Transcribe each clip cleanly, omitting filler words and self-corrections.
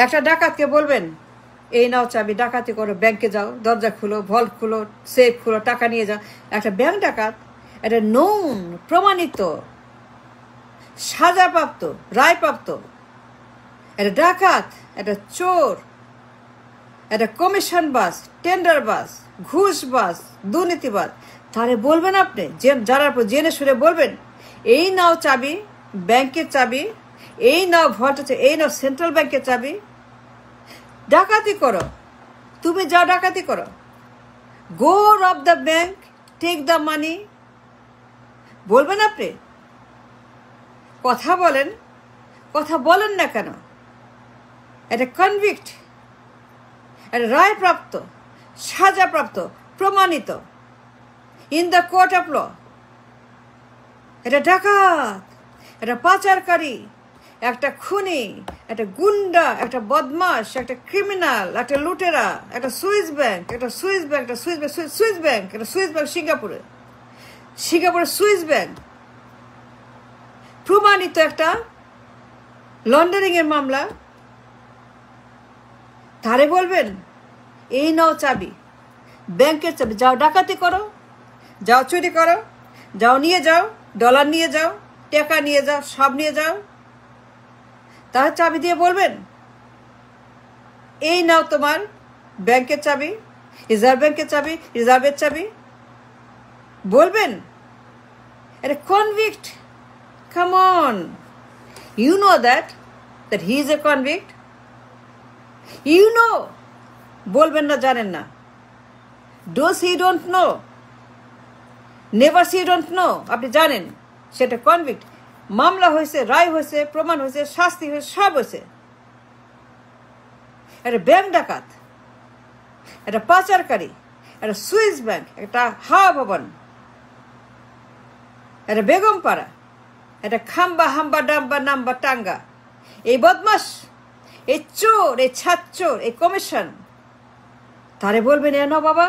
একটা ডাকাতকে বলবেন এই নাও চাবি, ডাকাতি করো, ব্যাংকে যাও, দরজা খুলো, ভল্ট খুলো, সেফ খুলো, টাকা নিয়ে যাও। একটা ব্যাংক ডাকাত, একটা নৌন প্রমাণিত সাজাপ্রাপ্ত রায়প্রাপ্ত একটা ডাকাত, একটা চোর, একটা কমিশন বাস, টেন্ডার বাস, ঘুষবাস, দুর্নীতিবাজ, তারে বলবেন আপনি যারা জেনে শুনে বলবেন এই নাও চাবি, ব্যাংকের চাবি, এই নাও ভল্টের, এই নাও সেন্ট্রাল ব্যাংকের চাবি, ডাকাতি করো, তুমি যাও ডাকাতি করো, go rob the bank, take the money, বলবেন আপনি? কথা বলেন, কথা বলেন না কেন? একটা কনভিক্ট, একটা রায়প্রাপ্ত, সাজাপ্রাপ্ত, প্রমাণিত in the court of law, একটা ডাকাত, একটা পাচারকারী, একটা খুনি, একটা গুন্ডা, একটা বদমাস, একটা ক্রিমিনাল, একটা লুটেরা, একটা সুইস ব্যাংক, একটা সুইস ব্যাংক, একটা সুইস ব্যাংক, সুইস ব্যাংক, একটা সুইস ব্যাংক সিঙ্গাপুরে, সিঙ্গাপুরের সুইস ব্যাংক, প্রমাণিত একটা লন্ডারিং এর মামলা, তারে বলবেন এই নাও চাবি, ব্যাংকের চাবি, যাও ডাকাতি করো, যাও চুরি করো, যাও নিয়ে যাও, ডলার নিয়ে যাও, টাকা নিয়ে যাও, সব নিয়ে যাও, তার চাবি দিয়ে বলবেন এই নাও তোমার ব্যাংকের চাবি, রিজার্ভ ব্যাংকের চাবি, রিজার্ভের চাবি, বলবেন? এটা convict, come on, you know that he is a convict, you know, বলবেন না জানেন না, does he don't know, never he don't know, আপনি জানেন সেটা কনভিক্ট, মামলা হয়েছে, রায় হয়েছে, প্রমাণ হয়েছে, শাস্তি হয়েছে, সব হয়েছে। একটা ব্যাংক ডাকাত, একটা পাচারকারী, একটা সুইস ব্যাংক, একটা হাওয়া ভবন, একটা বেগমপাড়া, একটা খাম্বা হাম্বা ডাম্বা নাম্বা টাঙ্গা, এই বদমাস, এই চোর, এই ছাচ্চোর, এই কমিশন, তারে বলবেন এ নাও বাবা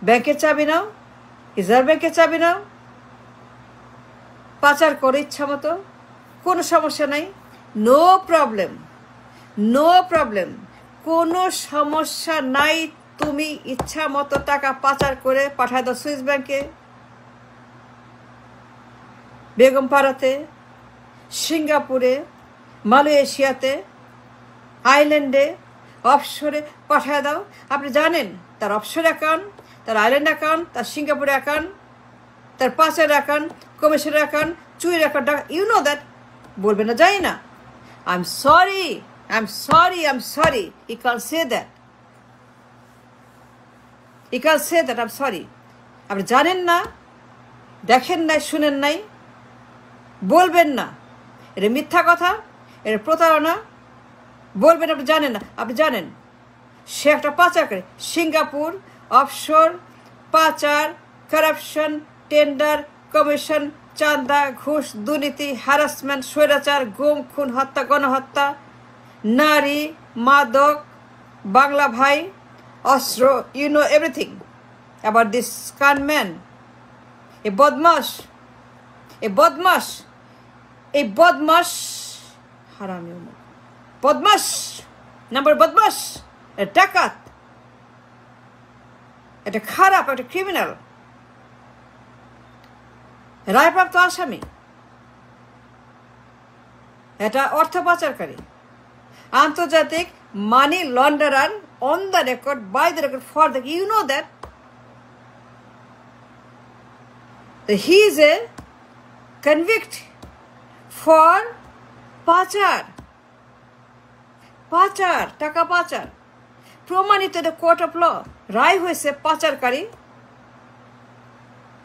ব্যাংকের চাবি নাও, রিজার্ভ ব্যাংকের চাবি নাও, পাচার করে ইচ্ছা মতো, কোনো সমস্যা নাই, নো প্রবলেম, নো প্রবলেম, কোনো সমস্যা নাই, তুমি ইচ্ছা মতো টাকা পাচার করে পাঠায় দাও সুইস ব্যাংকে, বেগমপাড়াতে, সিঙ্গাপুরে, মালয়েশিয়াতে, আইল্যান্ডে, অফশোরে পাঠায় দাও। আপনি জানেন তার অফশোর অ্যাকাউন্ট, তার আইল্যান্ড অ্যাকাউন্ট, তার সিঙ্গাপুর অ্যাকাউন্ট, তার পাচার অ্যাকাউন্ট, কমিশনের অ্যাকাউন্ট, চুরির অ্যাকাউন্ট, ইউ নো দ্যাট, বলবেন না যাই না, I am sorry, I am sorry, I am sorry, E can say that, E can say that, I am sorry. আপনি জানেন না, দেখেন নাই, শুনেন নাই, বলবেন না, এটা মিথ্যা কথা, এটা প্রতারণা, বলবেন আপনি জানেন না। আপনি জানেন সে একটা পাচারকারী, সিঙ্গাপুর, অফশোর, পাচার, কারাপশন, টেন্ডার, কমিশন, চাঁদা, ঘুষ, দুর্নীতি, হ্যারাসমেন্ট, স্বৈরাচার, গুম, খুন, হত্যা, গণহত্যা, নারী, মাদক, বাংলা ভাই, অস্ত্র, you know everything about this conman, এ বদমাস, এ বদমাস, এই বদমাস, হারামি বদমাস, নাম্বার বদমাস, ডাকাত, এটা খারাপ, একটা ক্রিমিনাল, রায়প্রাপ্ত আসামি, এটা অর্থ পাচারকারী, আন্তর্জাতিক money launderer, on the record, by the record, for the, you know that he is a convict for পাচার, পাচার, টাকা পাচার, প্রমাণিত, এটা কোর্ট অফ ল, রায় হয়েছে, পাচারকারী,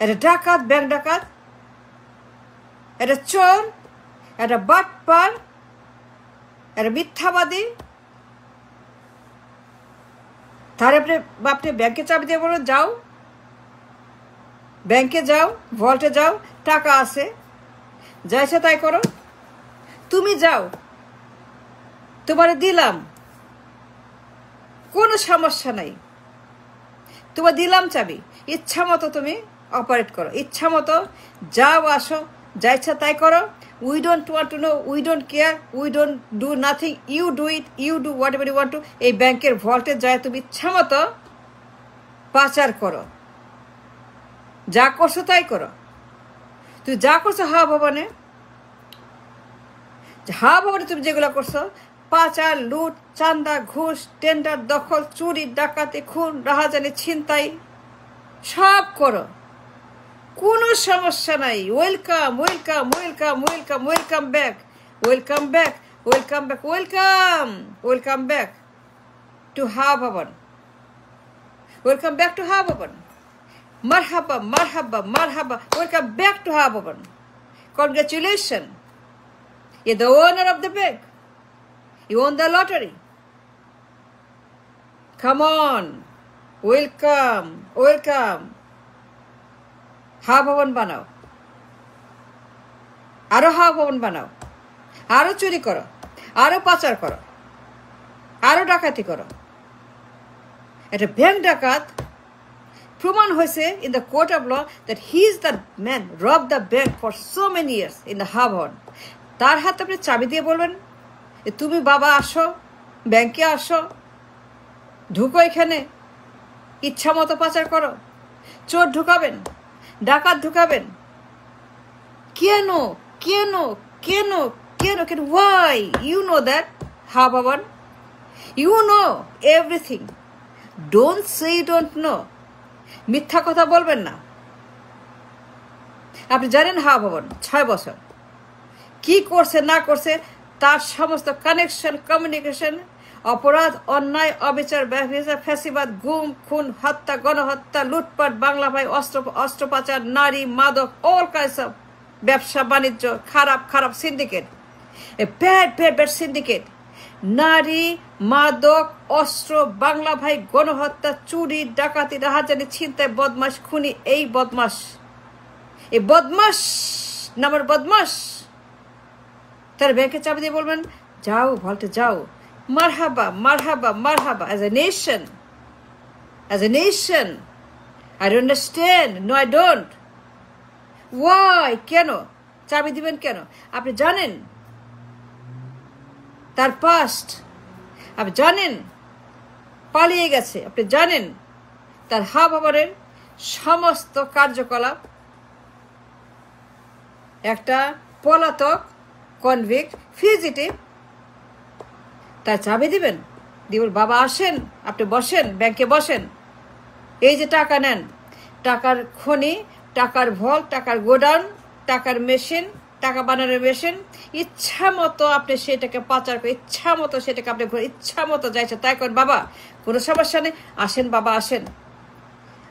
এটা ডাকাত, ব্যাংক ডাকাত, এটা চোর, এটা বাটপার, এটা মিথ্যাবাদী, তার আপনি ব্যাংকে চাবি দিয়ে বলুন যাও, ব্যাংকে যাও, ভল্টে যাও, টাকা আছে, যাইছে তাই করো, তুমি যাও, তোমারে দিলাম, কোনো সমস্যা নাই, তোমার দিলাম চাবি, ইচ্ছা মতো তুমি অপারেট করো, ইচ্ছা মতো যাও আসো, যা ইচ্ছা তাই করো, we don't want to know, we don't care, we don't do nothing, you do it, you do whatever you want to. এই ব্যাংকের ভল্টে যায় তুমি ইচ্ছা মতো পাচার করো, যা করছো তাই করো। তুই যা করছো হাওয়া ভবনে তুমি যেগুলো করছো, পাচার, লুট, চান্দা, ঘুষ, টেন্ডার, দখল, চুরি, ডাকাতি, খুন, রাহাজানি, ছিনতাই সব করো, কোনো সমস্যা নাই। Welcome welcome welcome welcome welcome back, welcome back, welcome back, welcome welcome back to হাওয়া ভবন, ওয়েলকাম ব্যাক টু হাওয়া ভবন। মারহাবা মারহাবা মারহাবা, ওয়েলকাম ব্যাক টু হাওয়া ভবন। Congratulation, you're the owner of the bank, you won the lottery, come on, welcome welcome। হাওয়া ভবন বানাও, আরো হাওয়া ভবন বানাও, আরো চুরি করো, আরো পাচার করো, আরো ডাকাতি করো। একটা ব্যাংক ডাকাত প্রমাণ হয়েছে in the court of law that he is the man rob the bank for so many years in the Hawa Bhaban. তার হাতে আপনি চাবি দিয়ে বলবেন তুমি বাবা আসো, ব্যাংকে আসো, ঢুকো, এখানে ইচ্ছা মতো পাচার করো, চোর ঢুকাবেন, ডাকাত ঢুকাবেন। কেন কেন কেন কেন কেন Y? You know that Hawa Bhaban, you know everything, don't say you don't know. মিথ্যা কথা বলবেন না। আপনি জানেন হাওয়া ভবন 6 বছর কি করছে না করছে, তার সমস্ত কানেকশন, কমিউনিকেশন, অপরাধ, অন্যায়, অবিচার, ব্যভিচার, ফ্যাসিবাদ, গুম, খুন, হত্যা, গণহত্যা, লুটপাট, বাংলা ভাই, অস্ত্র পাচার, নারী, মাদক, অল কাইন্ডস অফ ব্যবসা বাণিজ্য, খারাপ খারাপ syndicate, a bad bad bad syndicate, নারী, মাদক, অস্ত্র, বাংলা ভাই, গণহত্যা, চুরি, ডাকাতি, রাহাজানি, ছিনতাই, বদমাস, খুনি, এই বদমাস, এই বদমাস নামের বদমাস তার ব্যাংকে চাবি দিয়ে বলবেন যাও ভল্টে যাও, মারহাবা মারহাবা মারহাবা। As a nation, as a nation I don't understand, no I don't. Why? কেন চাবি দিবেন কেন? আপনি জানেন তার পাস্ট, আপনি জানেন পালিয়ে গেছে, আপনি জানেন তার হাওয়া ভবনের সমস্ত কার্যকলাপ। একটা পলাতক, কনভিক্ট, ফিজিটিভ, তার চাবি দিবেন দিয়ে বাবা আসেন, আপনি বসেন, ব্যাংকে বসেন, এই যে টাকা নেন, টাকার খনি, টাকার ভল্ট, টাকার গোডাউন, টাকার মেশিন, টাকা বানানোর মেশিন, ইচ্ছা মতো আপনি সেটাকে পাচার করে, ইচ্ছা মতো সেটাকে আপনি ইচ্ছা মতো যাইছে তাই করেন। বাবা কোনো সমস্যা নেই, আসেন বাবা আসেন,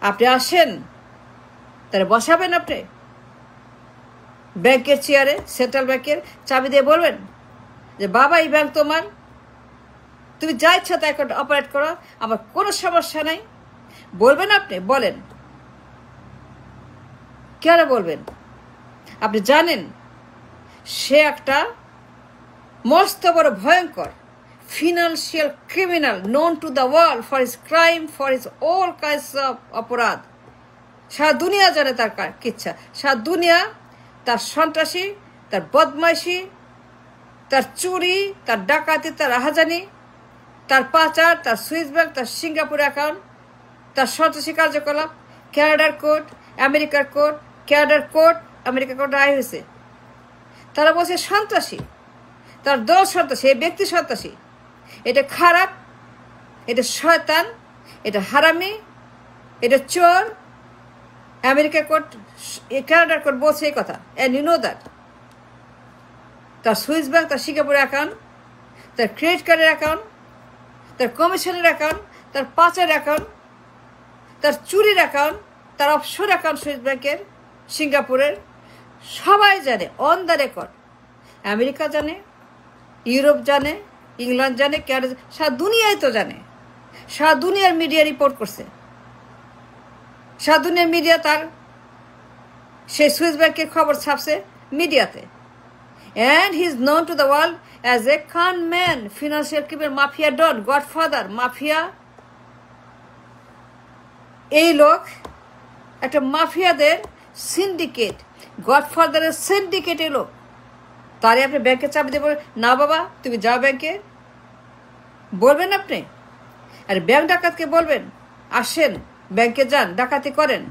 আপনি আসেন, তাহলে বসাবেন আপনি ব্যাংকের চেয়ারে, সেন্ট্রাল ব্যাংকের, চাবি দিয়ে বলবেন যে বাবা এই ব্যাংক তোমার, তুমি যা ইচ্ছা তাই অপারেট করো, আমার কোনো সমস্যা নাই। বলবেন আপনি? বলেন। কেন বলবেন? আপনি জানেন সে একটা মস্ত বড় ভয়ঙ্কর financial criminal, known to the world for his crime, for his all kinds of অপরাধ। সারা দুনিয়া জানে তার কিচ্ছা, সারা দুনিয়া তার সন্ত্রাসী, তার বদমাইশি, তার চুরি, তার ডাকাতি, তার রাহাজানি, তার পাচার, তার সুইস ব্যাংক, তার সিঙ্গাপুর অ্যাকাউন্ট, তার সন্ত্রাসী কার্যকলাপ, ক্যানাডার কোর্ট, আমেরিকার কোর্ট, ক্যানাডার কোর্ট, আমেরিকার কোর্ট রায় হয়েছে। তারা বলছে সন্ত্রাসী, তার দল সন্ত্রাসী, এই ব্যক্তি সন্ত্রাসী, এটা খারাপ, এটা শয়তান, এটা হারামি, এটা চোর। আমেরিকার কোর্ট, ক্যানাডার কোর্ট বলছে এই কথা, অ্যান্ড ইউ নো দ্যাট। তার সুইস ব্যাংক, তার সিঙ্গাপুর অ্যাকাউন্ট, তার ক্রেডিট কার্ডের অ্যাকাউন্ট, তার কমিশনের অ্যাকাউন্ট, তার পাচার অ্যাকাউন্ট, তার চুরির অ্যাকাউন্ট, তার অফশোর অ্যাকাউন্ট সুইস ব্যাংকের, সিঙ্গাপুরের, সবাই জানে, অন দ্য রেকর্ড। আমেরিকা জানে, ইউরোপ জানে, ইংল্যান্ড জানে, ক্যানাডা, সারা দুনিয়ায় তো জানে, সারা দুনিয়ার মিডিয়া রিপোর্ট করছে, সারা দুনিয়ার মিডিয়া তার সেই সুইস ব্যাংকের খবর ছাপছে মিডিয়াতে। And he is known to the world as a con man, financial criminal, mafia don, godfather, mafia। এই লোক একটা মাফিয়াদের সিন্ডিকেট, গডফাদারের সিন্ডিকেট এলো, তারে আপনি ব্যাংকে চাবি দিয়ে বলবেন না বাবা তুমি যাও ব্যাংকে, বলবেন আপনি? আর ব্যাংক ডাকাতকে বলবেন আসেন ব্যাংকে যান ডাকাতি করেন?